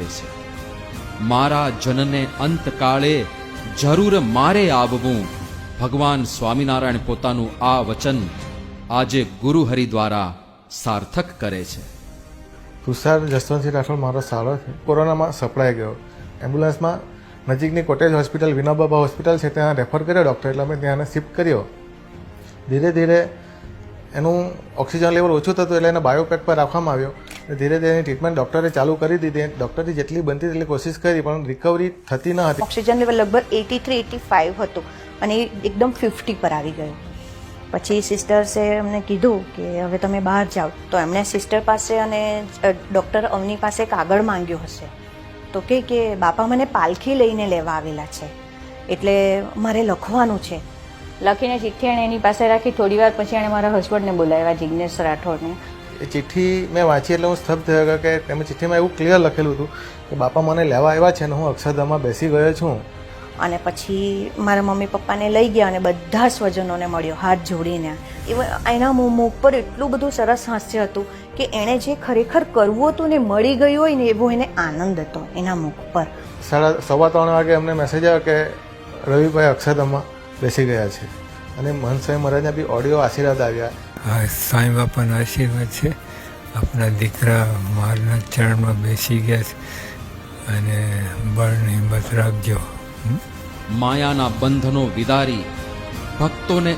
છે. મારા જનને અંતકાળે જરૂર મારે આવવું, ભગવાન સ્વામિનારાયણ પોતાનું આ વચન આજે ગુરુહરિ દ્વારા સાર્થક કરે છે. તુષાર જસવંતસિંહ રાઠોડ મારો સાળો છે. કોરોનામાં સપડાઈ ગયો. એમ્બ્યુલન્સમાં નજીકની કોટેજ હોસ્પિટલ, વિનોબાબા હોસ્પિટલ છે, ત્યાં રેફર કર્યો ડૉક્ટર, એટલે અમે ત્યાં શિફ્ટ કર્યો. ધીરે ધીરે એનું ઓક્સિજન લેવલ ઓછું થતું એટલે એને બાયોપેક પર રાખવામાં આવ્યો. ધીરે ધીરે એની ટ્રીટમેન્ટ ડૉક્ટરે ચાલુ કરી દીધી. ડૉક્ટરની જેટલી બનતી એટલી કોશિશ કરી, પણ રિકવરી થતી ન હતી. ઓક્સિજન લેવલ લગભગ 83-85 હતું અને એ એકદમ 50 પર આવી ગયું. પછી સિસ્ટર્સે અમને કીધું કે હવે તમે બહાર જાઓ. તો એમણે સિસ્ટર પાસે અને ડૉક્ટર અવની પાસે કાગળ માંગ્યો હશે. તો કે બાપા મને પાલખી લઈને લેવા આવેલા છે, એટલે મારે લખવાનું છે. લખીને ચિઠ્ઠી એણે એની પાસે રાખી. થોડી વાર પછી એણે મારા હસબન્ડને બોલાવ્યા, જિજ્ઞેશ રાઠોડને. એ ચિઠ્ઠી મેં વાંચી એટલે હું સ્તબ્ધ થયો કે એમાં ચિઠ્ઠીમાં એવું ક્લિયર લખેલું હતું કે બાપા મને લેવા આવ્યા છે અને હું અક્ષરધામમાં બેસી ગયો છું. અને પછી મારા મમ્મી પપ્પાને લઈ ગયા અને બધા સ્વજનોને મળ્યો હાથ જોડીને. એના મુખ પર એટલું બધું સરસ હાસ્ય હતું કે એણે જે ખરેખર કરવું હતું ને મળી ગયું હોય ને એવો એને આનંદ હતો એના મુખ પર. 3:15 વાગે અમને મેસેજ આવ્યો કે રવિભાઈ અક્ષરધામમાં બેસી ગયા છે. અને મહંત સ્વામી મહારાજના બી ઓડિયો આશીર્વાદ આવ્યા. હા, સાંઈ બાપાના આશીર્વાદ છે. આપણા દીકરા મારના ચરણમાં બેસી ગયા છે અને બળને હિંમત રાખજો. માયાના બંધનો વિદારી ભક્તોને